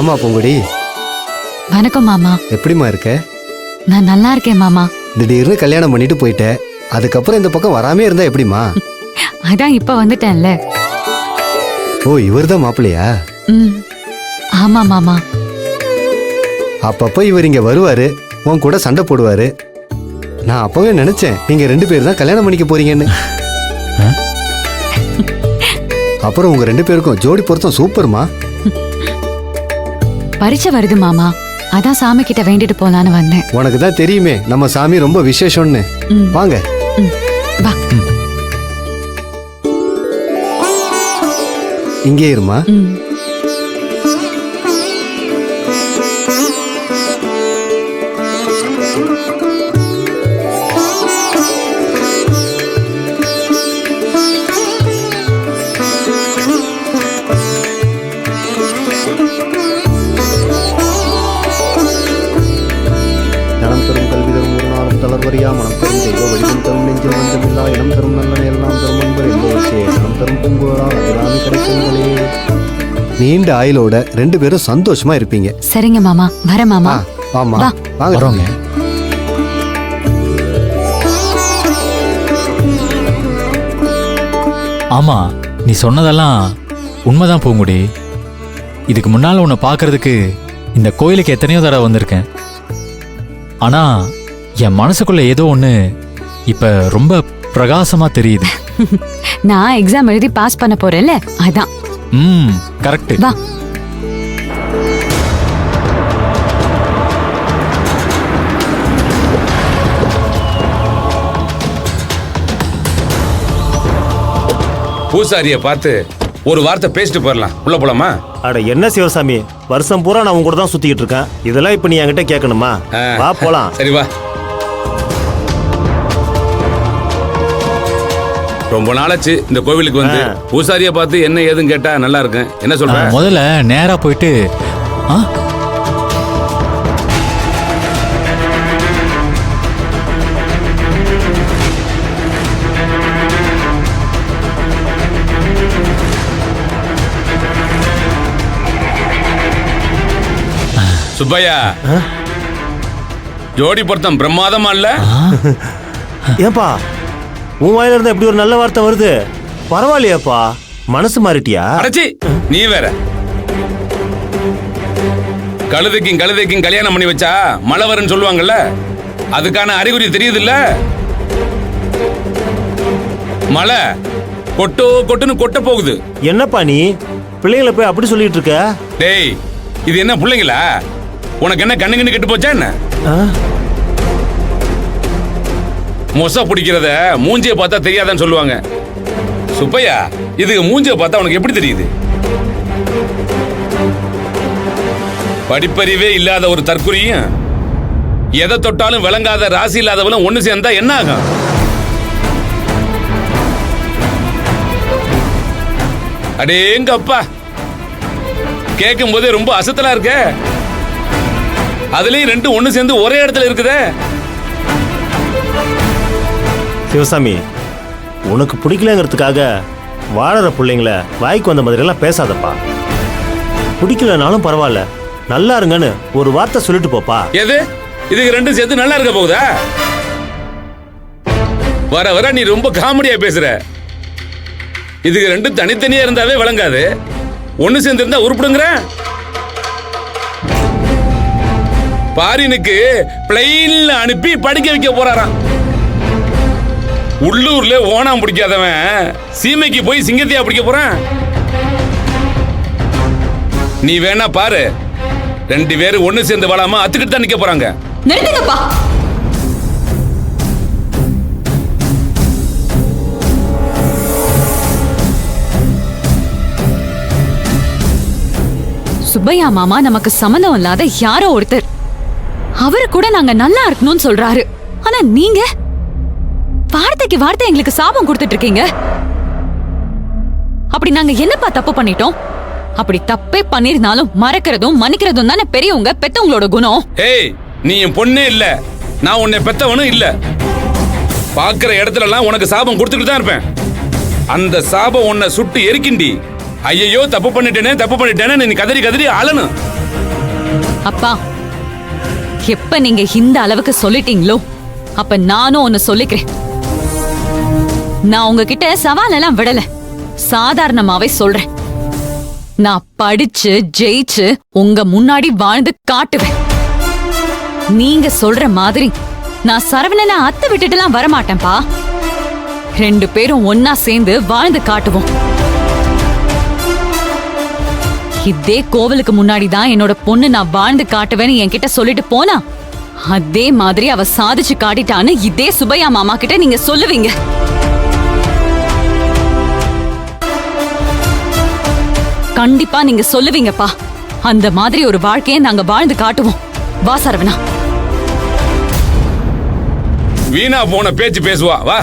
ஆமா பூங்குடி, வணக்கம் மாமா. எப்படிமா இருக்க? நான் நல்லா இருக்கேன் மாமா. திடீர்னு கல்யாணம் பண்ணிட்டு போயிட்ட, அதுக்கப்புறம் இந்த பக்கம் வராமே இருந்தா எப்படிமா? அதான் இப்ப வந்துட்டேன்ல. ஓ, இவர்தான் மாப்பிள்ளையா? ம், ஆமா மாமா. அப்பப்ப இவர் இங்க வருவாரு, உன் கூட சண்டை போடுவாரு. நான் அப்பவே நினைச்சேன் நீங்க 2 பேர் தான் கல்யாணம் பண்ணிக்க போறீங்கன்னு. அப்புறம் உங்க 2 பேருக்கும் ஜோடி பொருத்தம் சூப்பர்மா. பரீட்சை வருது மாமா, அதான் சாமி கிட்ட வேண்டிட்டு போலான்னு வந்தேன். உனக்கு தான் தெரியுமே நம்ம சாமி ரொம்ப விசேஷம்னு. ம். வாங்க. ம், வா. இங்கே இருமா. ம். நலம் தரும் கல்வி தரும் ஒரு நாளும் தளர்வரியா மனம் தரும் தெய்வ வடிவம் தரும் நெஞ்சில் வந்தமில்லா இனம் தரும் நல்ல எல்லாம் தரும் அன்பர் எல்லோருக்கே நலம் தரும் பூங்குழலால் அபிராமி கிடைக்குங்களே. நீண்ட ஆயுளோட 2 பேரும் சந்தோஷமா இருப்பீங்க. சரிங்க மாமா, வர மாமா. ஆமா, வா. வாங்க. வரோங்க. ஆமா, நீ சொன்னதெல்லாம் உண்மைதான் பூங்குடி. இதுக்கு முன்னால உன்னை பார்க்கறதுக்கு இந்த கோயிலுக்கு எத்தனையோ தடவை வந்திருக்கேன். ஆனா என் மனசுக்குள்ள ஏதோ ஒண்ணு இப்ப ரொம்ப பிரகாசமா தெரியுது. நான் எக்ஸாம் எழுதி பாஸ் பண்ண போறேன்ல, அதான். கரெக்ட். வா. பூசாரிய பார்த்து ஒரு வார்த்தை பேசிட்டு போயிடலாம். உள்ள போலாமா? அட என்ன சிவசாமி, வருஷம் பூரா நான் உங்க கூட தான் சுத்திக்கிட்டு இருக்கேன். இதெல்லாம் இப்ப நீ என்கிட்ட கேட்கணுமா? வா போலாம். சரி வா. ரொம்ப நாளாச்சு இந்த கோவிலுக்கு வந்து. பூசாரிய பார்த்து என்ன ஏதுன்னு கேட்டா நல்லா இருக்கும். என்ன சொல்ற? முதல்ல நேரா போயிட்டு சுப்பையா, ஜோடி பொருத்தம் பிரமாதமா இல்ல? ஏப்பா, உன் வாயில இருந்தா எப்படி ஒரு நல்ல வார்த்தை வருது? பரவாயில்லையாப்பா, மனசு மாறிட்டியா? அடச்சி, நீ வேற. கழுதைக்கும் கல்யாணம் பண்ணி வச்சா மழை வரும்னு சொல்லுவாங்கல்ல, அதுக்கான அறிகுறி தெரியுது இல்ல? மழை கொட்டோ கொட்டுன்னு கொட்ட போகுது. என்னப்பா நீ பிள்ளைங்களை போய் அப்படி சொல்லிட்டு இருக்க? டேய், இது என்ன பிள்ளைங்களா? உனக்கு என்ன கண்ணு கெட்டு போச்சா என்ன? மொச பிடிக்கிறத மூஞ்சிய பார்த்தா தெரியாதான்னு சொல்லுவாங்க. சுப்பையா, இதுக்கு மூஞ்சிய பார்த்தா உனக்கு எப்படி தெரியுது? படிப்பறிவே இல்லாத ஒரு தற்குறியும் எதை தொட்டாலும் விளங்காத ராசி இல்லாதவளும் ஒண்ணு சேர்ந்தா என்ன ஆகும்? அடேங்க அப்பா, கேட்கும் போதே ரொம்ப அசத்தலா இருக்க. அதுலயும் 2 ஒண்ணு சேர்ந்து ஒரே இடத்துல இருக்குதே. சிவசாமி, உனக்கு பிடிக்கலங்கிறதுக்காக வாழற பிள்ளைங்கள வாய்க்கு வந்த மாதிரி எல்லாம் பேசாதப்பா. பிடிக்கலனாலும் பரவாயில்ல, நல்லா இருங்கன்னு ஒரு வார்த்தை சொல்லிட்டு போப்பா. எது இதுக்கு 2 சேர்த்து நல்லா இருக்க போகுதா? வர வர நீ ரொம்ப காமெடியா பேசுற. இதுக்கு 2 தனித்தனியா இருந்தாவே விளங்காது, ஒண்ணு சேர்ந்து இருந்தா உருப்பிடுங்கிற. பாரினுக்கு பிளைன்ல அனுப்பி படிக்க வைக்க போறாராம். உள்ளூர்ல ஓணாம் பிடிக்காதவன் சீமைக்கு போய் சிங்கத்தையா பிடிக்க போறான்? நீ வேணா பாரு, 2 பேரும் ஒண்ணு சேர்ந்து வாழாம அத்துக்கிட்டு தான் நிக்க போறாங்க. நிறுத்துங்கப்பா. சுப்பையா மாமா நமக்கு சம்மந்தம் இல்லாத யாரோ ஒருத்தர், அவரு கூட நாங்க நல்லா இருக்கணும்னு சொல்றாரு. ஆனா நீங்க வார்த்தைக்கு வார்த்தை எங்களுக்கு சாபம் கொடுத்துட்டு இருக்கீங்க. அப்படி நாங்க என்னப்பா தப்பு பண்ணிட்டோம்? அப்படி தப்பே பண்ணிருந்தாலும் மறக்கிறதும் மன்னிக்கிறதும் தானே பெரியவங்க பெத்தவங்களோட குணம். ஏய், நீ என் பொண்ணே இல்ல, நான் உன்னை பெத்தவனும் இல்ல. பாக்குற இடத்துல எல்லாம் உனக்கு சாபம் கொடுத்துட்டு தான் இருப்பேன். அந்த சாபம் உன்னை சுட்டு எரிக்கிண்டி. ஐயோ தப்பு பண்ணிட்டேனே நீ கதறி கதறி அழணும். அப்பா, எப்ப நீங்க இந்த அளவுக்கு சொல்லிட்டீங்களோ அப்ப நானும் ஒன்னு சொல்லிக்கிறேன். நான் உங்ககிட்ட சவால் எல்லாம் விடல, சாதாரணமாவே சொல்றேன். நான் படிச்சு ஜெயிச்சு உங்க முன்னாடி வாழ்ந்து காட்டுவேன். நீங்க சொல்ற மாதிரி நான் சரவணனை அத்தை விட்டுட்டுலாம் வரமாட்டேன்பா. 2 பேரும் ஒன்னா சேர்ந்து வாழ்ந்து காட்டுவோம். இதே கோவிலுக்கு முன்னாடி தான் என்னோட பொண்ணு நான் வாழ்ந்து காட்டுவேன்னு என்கிட்ட சொல்லிட்டு போனா, அதே மாதிரி அவ சாதிச்சு காட்டிட்டான்னு இதே சுபையா மாமா கிட்ட நீங்க சொல்லுவீங்க. கண்டிப்பா நீங்க சொல்லுவீங்கப்பா. அந்த மாதிரி ஒரு வாழ்க்கையை நாங்க வாழ்ந்து காட்டுவோம். வா சரவணா. வீணா போன பேச்சு பேசுவா, வா.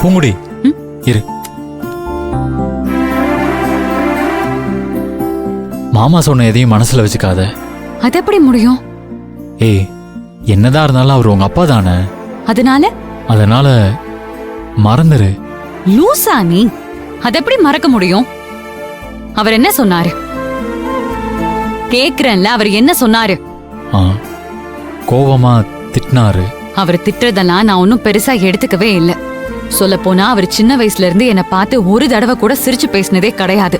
பூங்குடி இரு. மாமா சொன்ன எதையும் மனசுல வச்சுக்காத. அது எப்படி முடியும்? ஏய், என்னதான் இருந்தாலும் அவர் உங்க அப்பா தானே. அதனால மறந்துரு. லூசா நீ? அது எப்படி மறக்க முடியும்? அவர் என்ன சொன்னாரு? கேக்குறேன்ல, அவர் என்ன சொன்னாரு? கோவமா திட்டினாரு. அவர் திட்டுறதெல்லாம் நான் ஒன்னும் பெருசா எடுத்துக்கவே இல்ல. சொல்ல போனா அவர் சின்ன வயசுல இருந்து என்ன பார்த்து ஒரு தடவை கூட சிரிச்சு பேசினதே கிடையாது.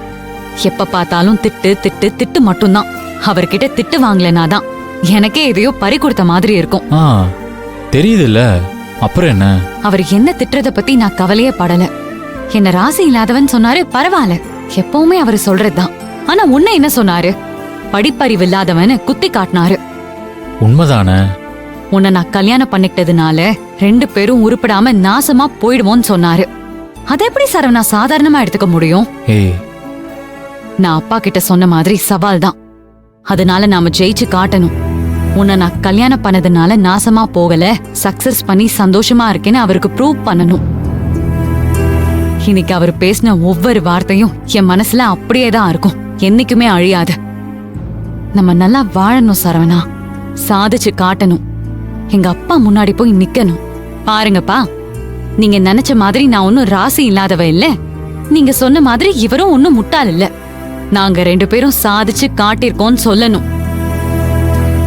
எப்ப பார்த்தாலும் திட்டு திட்டு திட்டு மட்டும்தான். அவர்கிட்ட திட்டு வாங்கலனாதான் எனக்கே எதையோ பறி கொடுத்த மாதிரி இருக்கும். தெரியுதுல்ல, அப்புறம் என்ன? அவர் என்ன திட்டுறத பத்தி நான் கவலையே படல. என்ன ராசி இல்லாதவன் சொன்னாரு, பரவாயில்ல, எப்பவுமே அவர் சொல்றதுதான். ஆனா உன்ன என்ன சொன்னாரு? படிப்பறிவு இல்லாதவன் குத்தி காட்டினாரு. உண்மைதானே? உன்னை நான் கல்யாணம் பண்ணிக்கிட்டதுனால 2 பேரும் உருப்படாம நாசமா போயிடுவோன்னு சொன்னாரு. அதை எப்படி சரவணா சாதாரணமா எடுத்துக்க முடியும்? நான் அப்பா கிட்ட சொன்ன மாதிரி சவால் தான். அதனால நாம ஜெயிச்சு காட்டணும். உன்னை நான் கல்யாணம் பண்ணதுனால நாசமா போகல, சக்சஸ் பண்ணி சந்தோஷமா இருக்கேன்னு அவருக்கு ப்ரூவ் பண்ணணும். இன்னைக்கு அவர் பேசின ஒவ்வொரு வார்த்தையும் என் மனசுல அப்படியே தான் இருக்கும், என்னைக்குமே அழியாது. நம்ம நல்லா வாழணும் சரவணா, சாதிச்சு காட்டணும். எங்க அப்பா முன்னாடி போய் நிக்கணும். பாருங்கப்பா, நீங்க நினைச்ச மாதிரி நான் ஒன்னும் ராசி இல்லாதவ இல்ல. நீங்க சொன்ன மாதிரி இவரும் ஒன்னும் முட்டாள் இல்ல. நாங்க 2 பேரும் சாதிச்சு காட்டிருக்கோம்னு சொல்லணும்.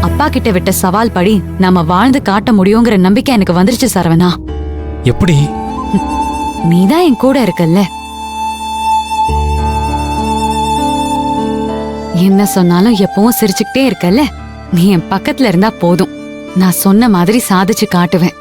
அப்பா கிட்ட விட்ட சவால் படி நாம வாழ்ந்து காட்ட முடியுங்கிற நம்பிக்கை எனக்கு வந்துருச்சு சரவணா. எப்படி? நீதான் என் கூட இருக்கல்ல. என்ன சொன்னாலும் எப்பவும் சிரிச்சுக்கிட்டே இருக்கல்ல. நீ என் பக்கத்துல இருந்தா போதும், நான் சொன்ன மாதிரி சாதிச்சு காட்டுவேன்.